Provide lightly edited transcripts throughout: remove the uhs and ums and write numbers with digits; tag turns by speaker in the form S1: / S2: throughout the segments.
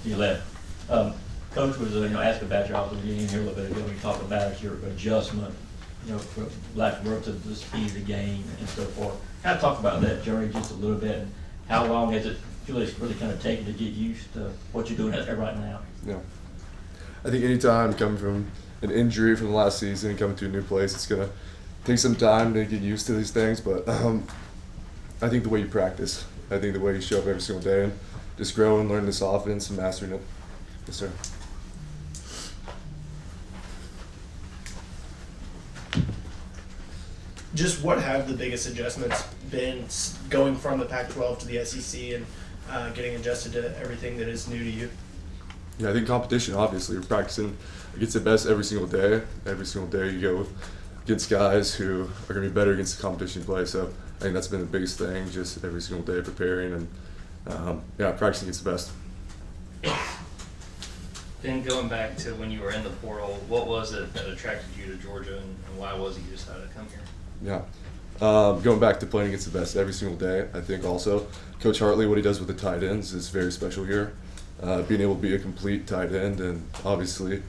S1: you left. Coach was asked about your opportunity here a little bit ago. We talked about your adjustment, for lack of words, to the speed of the game and so forth. Kind of talk about that journey just a little bit, and how long has it really kind of taken to get used to what you're doing right now?
S2: Yeah, I think anytime coming from an injury from the last season, coming to a new place, it's gonna take some time to get used to these things. But I think the way you practice, I think the way you show up every single day, and just grow and learn this offense and mastering it. Yes, sir.
S3: Just what have the biggest adjustments been going from the Pac-12 to the SEC and getting adjusted to everything that is new to you?
S2: Yeah, I think competition, obviously. We're practicing against the best every single day. Every single day you go against guys who are going to be better against the competition you play. So I think that's been the biggest thing, just every single day preparing and, practicing against the best.
S4: Then going back to when you were in the portal, what was it that attracted you to Georgia, and why was it you decided to come here?
S2: Yeah. Going back to playing against the best every single day, I think also Coach Hartley, what he does with the tight ends is very special here. Being able to be a complete tight end, and obviously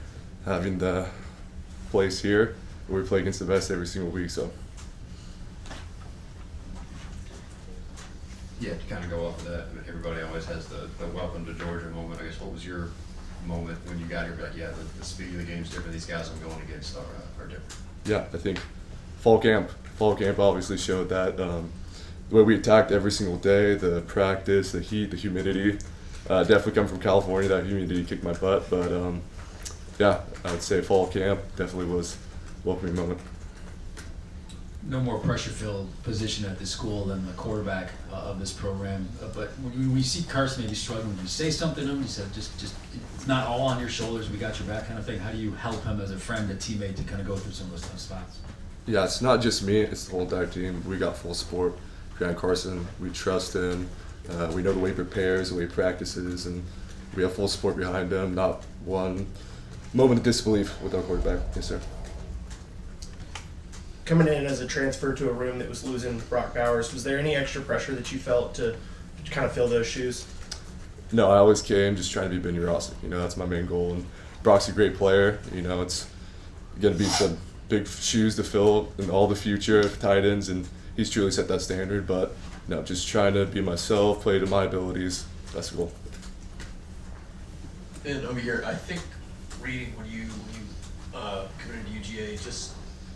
S2: having the place here where we play against the best every single week. So.
S5: Yeah, to kind of go off of that, everybody always has the welcome to Georgia moment. I guess what was your moment when you got here? Like, yeah, the speed of the game's different. These guys I'm going against are different.
S2: Yeah, I think fall camp obviously showed that. The way we attacked every single day, the practice, the heat, the humidity. Definitely come from California, that humidity kicked my butt. But I would say fall camp definitely was a welcoming moment.
S6: No more pressure-filled position at this school than the quarterback of this program. But when we see Carson maybe struggling, do you say something to him? You said, just it's not all on your shoulders, we got your back kind of thing. How do you help him as a friend, a teammate, to kind of go through some of those tough spots?
S2: Yeah, it's not just me, it's the whole entire team. We got full support. Grant Carson, we trust him. We know the way he prepares, the way he practices, and we have full support behind him. Not one moment of disbelief with our quarterback. Yes, sir.
S3: Coming in as a transfer to a room that was losing Brock Bowers, was there any extra pressure that you felt to kind of fill those shoes?
S2: No, I always came just trying to be Ben Yurosek. That's my main goal. And Brock's a great player. It's going to be some big shoes to fill in all the future of tight ends, and he's truly set that standard. But just trying to be myself, play to my abilities. That's the goal.
S7: And over here, I think reading when you committed to UGA, just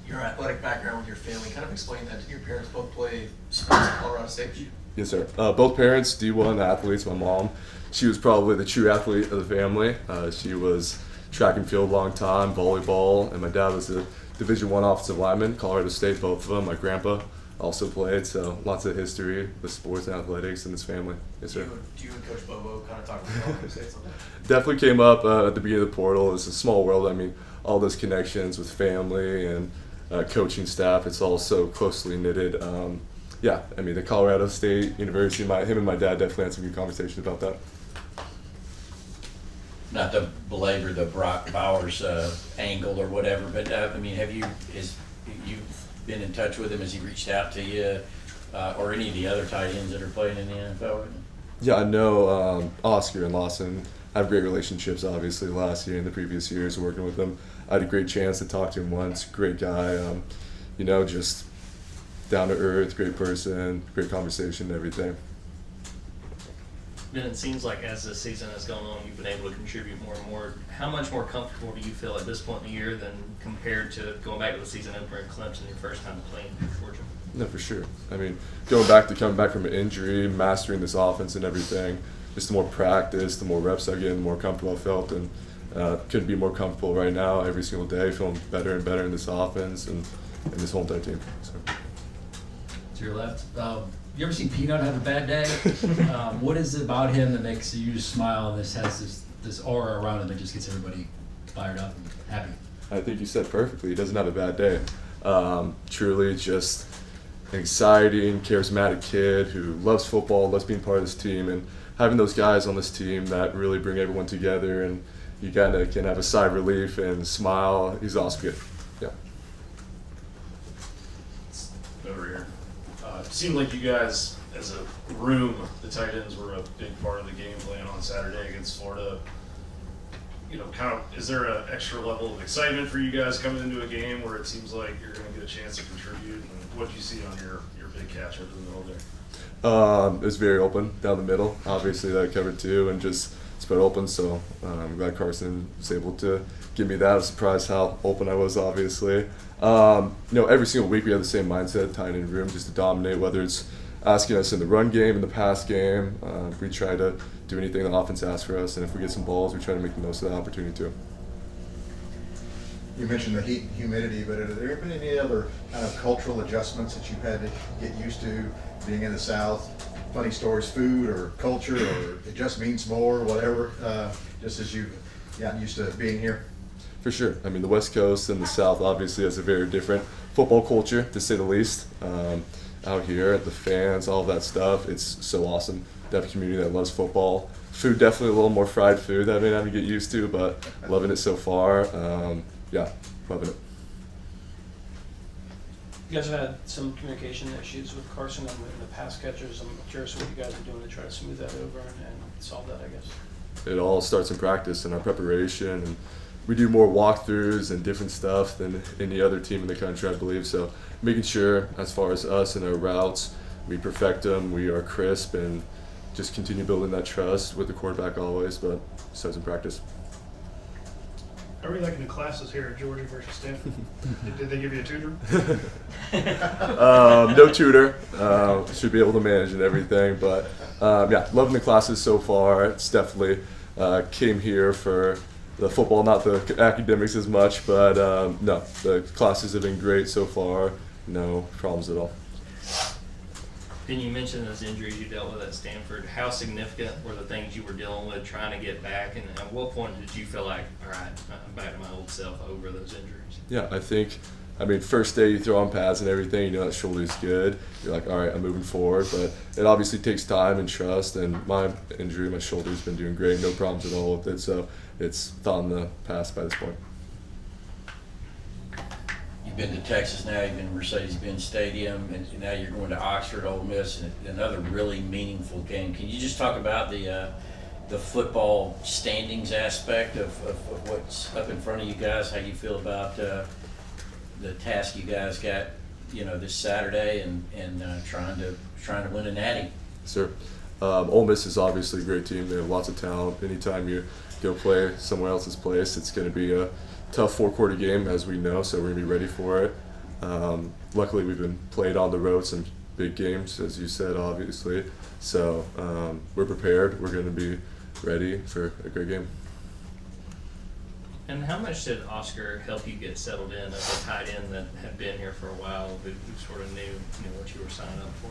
S7: your athletic background with your family, kind of explain that. Did your parents both play sports at Colorado State?
S2: Yes, sir. Both parents, D1 athletes. My mom, she was probably the true athlete of the family. She was track and field a long time, volleyball, and my dad was a Division I offensive lineman, Colorado State, both of them. My grandpa also played, so lots of history with sports and athletics in this family. Yes, sir.
S7: Do you and Coach Bobo kind of talk about Colorado State something?
S2: Definitely came up at the beginning of the portal. It's a small world. I mean, all those connections with family and coaching staff, it's all so closely knitted. The Colorado State University, him and my dad definitely had some good conversations about that.
S8: Not to belabor the Brock Bowers angle or whatever, but have you been in touch with him? Has he reached out to you or any of the other tight ends that are playing in the NFL right now?
S2: Yeah, I know Oscar and Lawson have great relationships, obviously, last year and the previous years working with them. I had a great chance to talk to him once. Great guy, just down to earth, great person, great conversation and everything.
S4: Then it seems like as the season has gone on, you've been able to contribute more and more. How much more comfortable do you feel at this point in the year than compared to going back to the season opener at Clemson, your first time playing for Georgia?
S2: No, for sure. I mean, coming back from an injury, mastering this offense and everything, just the more practice, the more reps I get, the more comfortable I felt, and couldn't be more comfortable right now every single day, feeling better and better in this offense and this whole entire team. So.
S6: To your left. You ever seen Peanut have a bad day? What is it about him that makes you just smile and has this aura around him that just gets everybody fired up and happy?
S2: I think you said perfectly. He doesn't have a bad day. Truly just an exciting, charismatic kid who loves football, loves being part of this team, and having those guys on this team that really bring everyone together, and you kind of can have a sigh of relief and smile. He's awesome good. Yeah.
S9: Over here. It seemed like you guys as a room, the tight ends were a big part of the game plan on Saturday against Florida. You know, kind of, is there an extra level of excitement for you guys coming into a game where it seems like you're going to get a chance to contribute? And what do you see on your big catch over the middle there?
S2: It was very open down the middle. Obviously, that covered two and just spread open. So I'm glad Carson was able to give me that. I was surprised how open I was, obviously. You know, every single week we have the same mindset, tight end room, just to dominate, whether it's asking us in the run game, in the pass game. We try to do anything the offense asks for us, and if we get some balls, we try to make the most of that opportunity too.
S10: You mentioned the heat and humidity, but have there been any other kind of cultural adjustments that you've had to get used to being in the South? Funny stories, food or culture, or it just means more, whatever, just as you've gotten used to being here?
S2: For sure. I mean, the West Coast and the South obviously has a very different football culture, to say the least. Out here, the fans, all of that stuff, it's so awesome to have a community that loves football. Food, definitely a little more fried food that I may have to get used to, but loving it so far. Yeah, loving it.
S11: You guys have had some communication issues with Carson and the pass catchers. I'm curious what you guys are doing to try to smooth that over and solve that, I guess.
S2: It all starts in practice and our preparation, and we do more walkthroughs and different stuff than any other team in the country, I believe. So making sure, as far as us and our routes, we perfect them, we are crisp, and just continue building that trust with the quarterback always, but it starts in practice.
S3: How are you liking the classes here at Georgia versus Stanford? Did they give you a tutor?
S2: No tutor. Should be able to manage and everything, but yeah, loving the classes so far. It's definitely came here for the football, not the academics as much, but no, the classes have been great so far. No problems at all.
S4: Then you mentioned those injuries you dealt with at Stanford. How significant were the things you were dealing with trying to get back? And at what point did you feel like, all right, I'm back to my old self over those injuries?
S2: Yeah, I mean, first day you throw on pads and everything, you know that shoulder's good. You're like, all right, I'm moving forward. But it obviously takes time and trust. And my injury, my shoulder's been doing great, no problems at all with it. So it's thawed in the past by this point.
S8: You've been to Texas now, you've been to Mercedes-Benz Stadium, and now you're going to Oxford, Ole Miss, and another really meaningful game. Can you just talk about the football standings aspect of what's up in front of you guys, how you feel about the task you guys got, you know, this Saturday and trying to win a natty?
S2: Sure. Ole Miss is obviously a great team. They have lots of talent. Anytime you go play somewhere else's place, it's going to be a tough four-quarter game, as we know, so we're going to be ready for it. Luckily, we've been playing on the road some big games, as you said, obviously. So we're prepared. We're going to be ready for a great game.
S4: And how much did Oscar help you get settled in as a tight end that had been here for a while, who sort of knew what you were signing up for?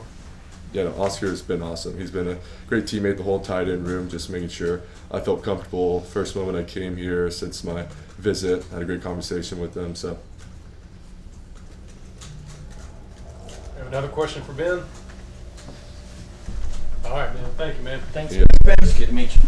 S2: Yeah, no, Oscar has been awesome. He's been a great teammate the whole tight end room, just making sure I felt comfortable first moment I came here since my visit. I had a great conversation with them. So.
S12: Have another question for Ben? All right, man. Thank you, man.
S4: Thanks.
S2: Yeah.
S8: Good to meet you.